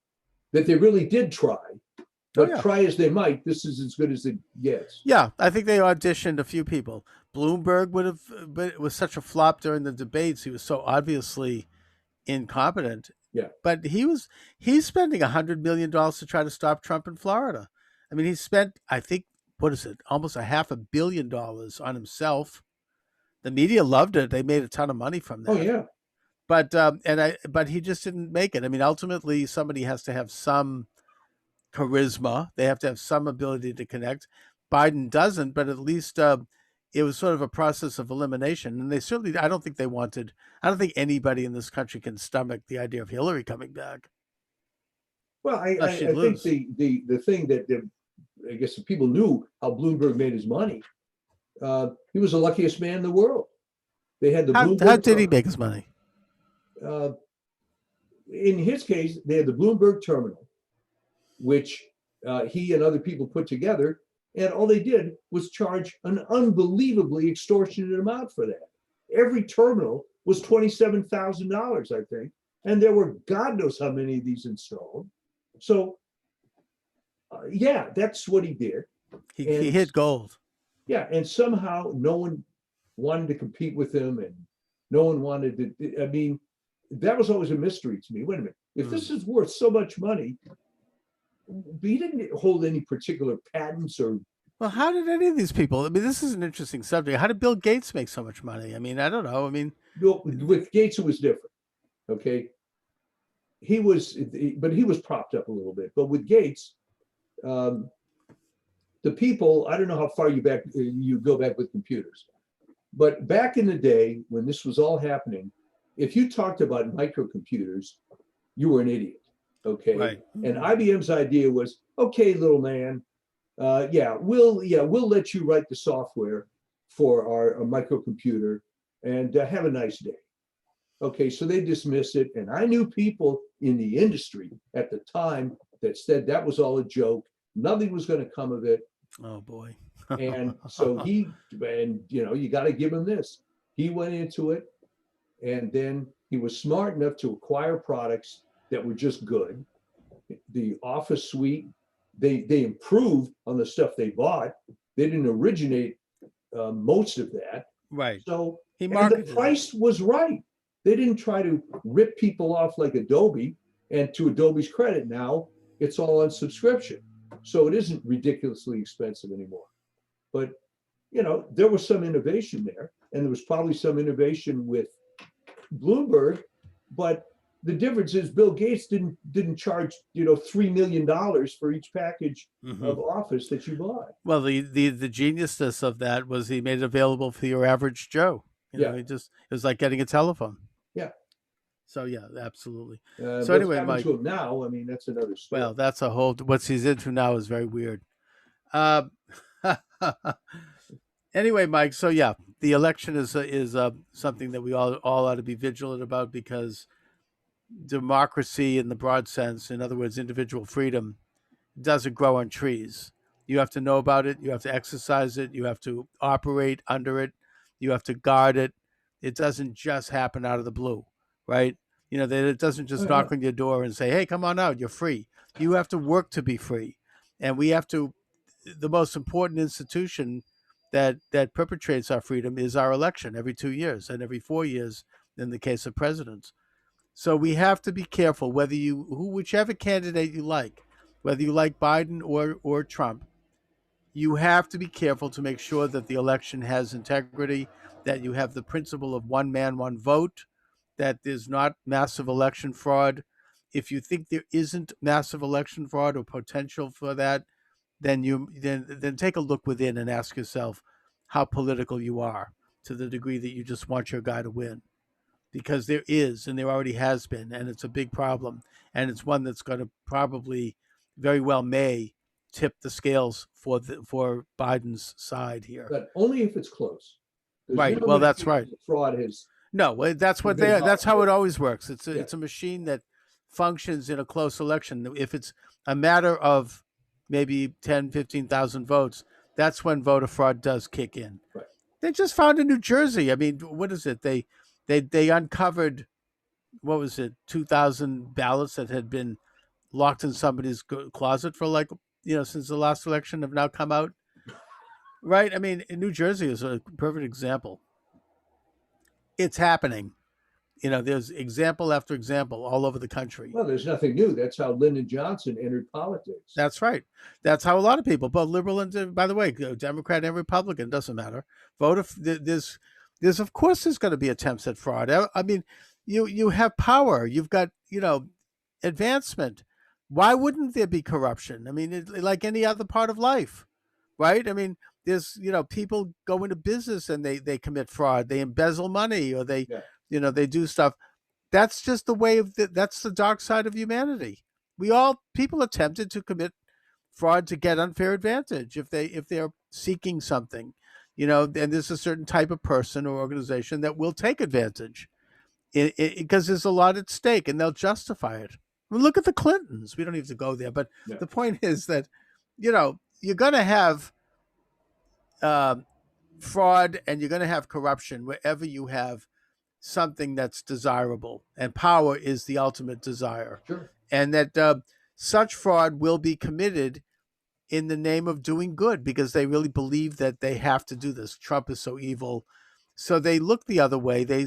that they really did try, Oh, but yeah. try as they might, this is as good as it gets. Yeah, I think they auditioned a few people. Bloomberg would have, but it was such a flop during the debates. He was so obviously incompetent. Yeah. But he's spending $100 million to try to stop Trump in Florida. I mean, he spent, I think, what is it, almost $500 million on himself. The media loved it. They made a ton of money from Oh that. yeah. But he just didn't make it. I mean, ultimately, somebody has to have some charisma. They have to have some ability to connect. Biden doesn't, but at least it was sort of a process of elimination. And they certainly, I don't think anybody in this country can stomach the idea of Hillary coming back Well, unless she'd I think lose. the thing that I guess the people knew how Bloomberg made his money. He was the luckiest man in the world. They had the How Bloomberg did he terminal. make his money? Uh, in his case, they had the Bloomberg terminal, which he and other people put together, and all they did was charge an unbelievably extortionate amount for that. Every terminal was $27,000, I think, and there were God knows how many of these installed. So, yeah, that's what he did, He and hit gold. yeah, and somehow no one wanted to compete with him, and no one wanted to. I mean, that was always a mystery to me. Wait a minute, if Mm. this is worth so much money, he didn't hold any particular patents or Well, how did any of these people? I mean, this is an interesting subject. How did Bill Gates make so much money? I mean, I don't know. I mean, No, with Gates, it was different. Okay, he was, but he was propped up a little bit. But with Gates, um, the people, I don't know how far you go back with computers, but back in the day when this was all happening, if you talked about microcomputers, you were an idiot. Okay, right. and IBM's idea was, okay, little man, we'll let you write the software for our microcomputer, and have a nice day. Okay, so they dismissed it, and I knew people in the industry at the time that said that was all a joke. Nothing was going to come of it. Oh boy. And so you got to give him this. He went into it, and then he was smart enough to acquire products that were just good. The Office suite, they improved on the stuff they bought. They didn't originate most of that. Right. So, He and the marketed it. price was right. They didn't try to rip people off like Adobe. And to Adobe's credit, now it's all on subscription. So it isn't ridiculously expensive anymore. But, there was some innovation there. And there was probably some innovation with Bloomberg. But the difference is Bill Gates didn't charge, $3 million for each package of Office that you bought. Well, the geniusness of that was he made it available for your average Joe. Yeah. It was like getting a telephone. Yeah. So yeah, absolutely. So What's anyway, happened Mike. to him now, I mean, that's another story. Well, that's a whole. What he's into now is very weird. Uh, anyway, Mike. So yeah, the election is something that we all ought to be vigilant about because democracy, in the broad sense, in other words, individual freedom, doesn't grow on trees. You have to know about it. You have to exercise it. You have to operate under it. You have to guard it. It doesn't just happen out of the blue, right? That it doesn't just Oh, yeah. knock on your door and say, "Hey, come on out. You're free." You have to work to be free, and we have to. The most important institution that perpetrates our freedom is our election every 2 years and every 4 years in the case of presidents. So we have to be careful whichever candidate you like, whether you like Biden or Trump, you have to be careful to make sure that the election has integrity, that you have the principle of one man, one vote, that there's not massive election fraud. If you think there isn't massive election fraud or potential for that, then take a look within and ask yourself how political you are to the degree that you just want your guy to win, because there is, and there already has been, and it's a big problem, and it's one that's going to probably, very well, may tip the scales for Biden's side here. But only if it's close. Right. Well, that's right. Fraud has. No, that's what that's how it always works. It's a machine that functions in a close election. If it's a matter of maybe 10, 15,000 votes, that's when voter fraud does kick in. Right. They just found in New Jersey. I mean, what is it? They uncovered, what was it, 2,000 ballots that had been locked in somebody's closet for since the last election have now come out. Right? I mean, in New Jersey is a perfect example. It's happening. There's example after example all over the country. Well, there's nothing new. That's how Lyndon Johnson entered politics. That's right. That's how a lot of people, both liberal and, by the way, Democrat and Republican, doesn't matter. There's of course there's going to be attempts at fraud. I mean, you have power. You've got advancement. Why wouldn't there be corruption? I mean, like any other part of life, right? I mean, there's people go into business and they commit fraud. They embezzle money, or they they do stuff. That's just the way that's the dark side of humanity. People attempted to commit fraud to get unfair advantage if they're seeking something, and there's a certain type of person or organization that will take advantage because there's a lot at stake, and they'll justify it. I mean, look at the Clintons. We don't need to go there, but the point is that you're going to have fraud and you're going to have corruption wherever you have something that's desirable, and power is the ultimate desire. Sure. And that such fraud will be committed in the name of doing good because they really believe that they have to do this. Trump is so evil, so they look the other way. They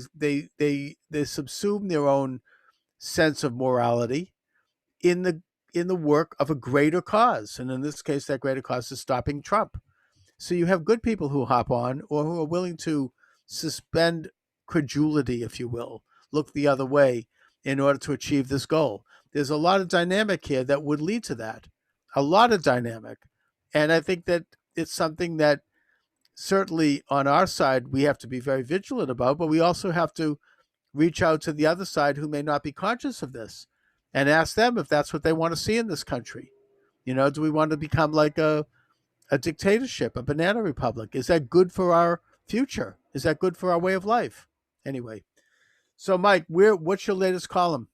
subsume their own sense of morality in the work of a greater cause, and in this case, that greater cause is stopping Trump. So you have good people who hop on or who are willing to suspend credulity, if you will, look the other way in order to achieve this goal. There's a lot of dynamic here that would lead to that, a lot of dynamic. And I think that it's something that certainly on our side we have to be very vigilant about, but we also have to reach out to the other side who may not be conscious of this and ask them if that's what they want to see in this country. Do we want to become like a dictatorship, a banana republic? Is that good for our future? Is that good for our way of life? Anyway, so Mike, what's your latest column?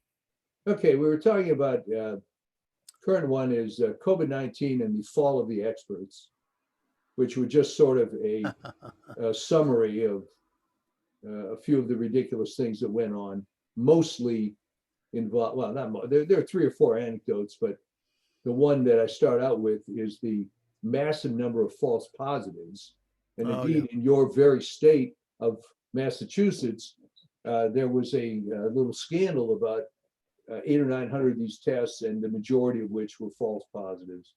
Okay, we were talking about current one is COVID-19 and the fall of the experts, which were just sort of a summary of a few of the ridiculous things that went on, mostly involved, well, there are 3 or 4 anecdotes, but the one that I start out with is the massive number of false positives. And indeed, in your very state of Massachusetts, there was a little scandal about 800 or 900 of these tests, and the majority of which were false positives.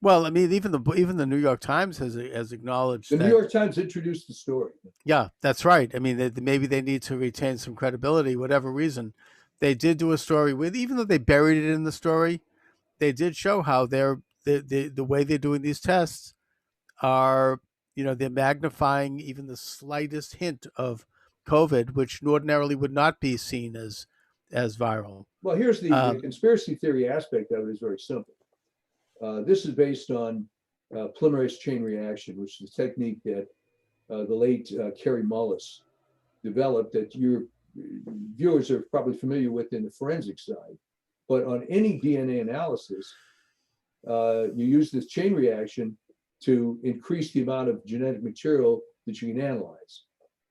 Well, I mean, even the New York Times has acknowledged the that, New York Times introduced the story. Yeah, that's right. I mean, maybe they need to retain some credibility, whatever reason. They did do a story with, even though they buried it in the story, they did show how the way they're doing these tests are, they're magnifying even the slightest hint of COVID, which ordinarily would not be seen as viral. Well, here's the conspiracy theory aspect of it is very simple. This is based on polymerase chain reaction, which is a technique that the late Kerry Mullis developed that your viewers are probably familiar with in the forensic side. But on any DNA analysis, you use this chain reaction to increase the amount of genetic material that you can analyze.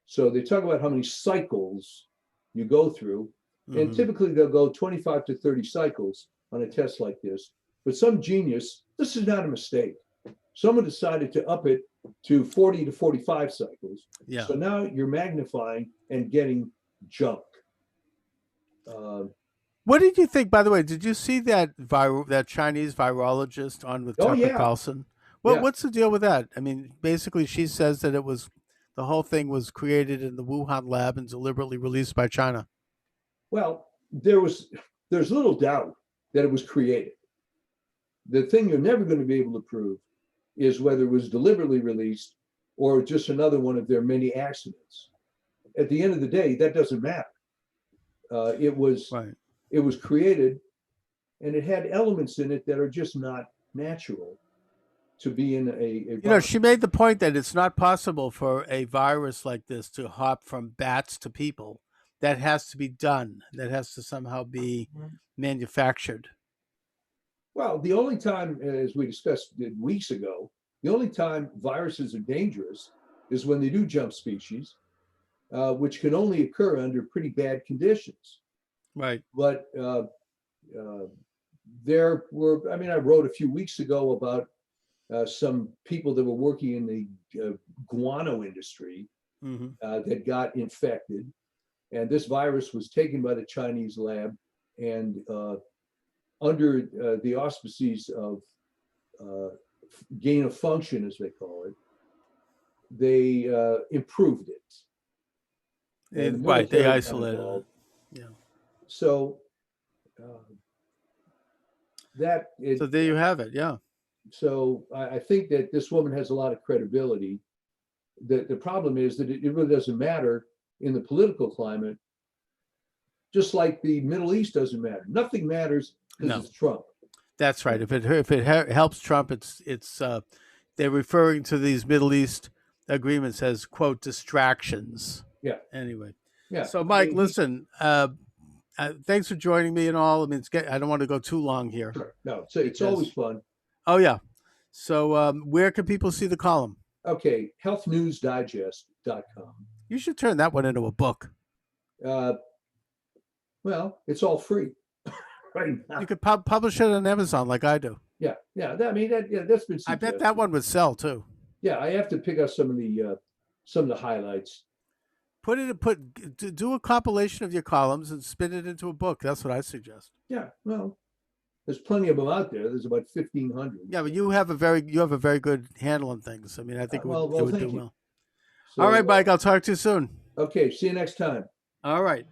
So they talk about how many cycles you go through, and typically they'll go 25 to 30 cycles on a test like this. But some genius, this is not a mistake. Someone decided to up it to 40 to 45 cycles. Yeah. So now you're magnifying and getting junk. What did you think, by the way? Did you see that Chinese virologist on with Tucker Carlson? Well, what's the deal with that? I mean, basically, she says that the whole thing was created in the Wuhan lab and deliberately released by China. Well, there's little doubt that it was created. The thing you're never going to be able to prove is whether it was deliberately released or just another one of their many accidents. At the end of the day, that doesn't matter. It was created, and it had elements in it that are just not natural to be in a she made the point that it's not possible for a virus like this to hop from bats to people. That has to be done. That has to somehow be manufactured. Well, the only time, as we discussed weeks ago, the only time viruses are dangerous is when they do jump species, which can only occur under pretty bad conditions. Right. But there were, I wrote a few weeks ago about some people that were working in the guano industry that got infected. And this virus was taken by the Chinese lab, and under the auspices of gain of function, as they call it, they improved it. Right, they isolated it. Yeah. So so there you have it. Yeah. So I think that this woman has a lot of credibility. The problem is that it really doesn't matter in the political climate, just like the Middle East doesn't matter. Nothing matters because it's Trump. That's right. If it helps Trump, it's they're referring to these Middle East agreements as, quote, distractions. Yeah. Anyway. Yeah. So, Mike, listen. Thanks for joining me and all. I mean, I don't want to go too long here. Sure. No, it's always fun. Oh yeah. So, where can people see the column? Okay, healthnewsdigest.com. You should turn that one into a book. Well, it's all free right now. You could publish it on Amazon like I do. Yeah. That's been suggested. I bet that one would sell too. Yeah, I have to pick up some of the highlights. Do a compilation of your columns and spin it into a book. That's what I suggest. Yeah, well, There's plenty of them out there. There's about 1,500. Yeah, but you have a very good handle on things. I mean, I think Well, it would thank do you. well. So, All right, Mike. I'll talk to you soon. okay, see you next time. All right.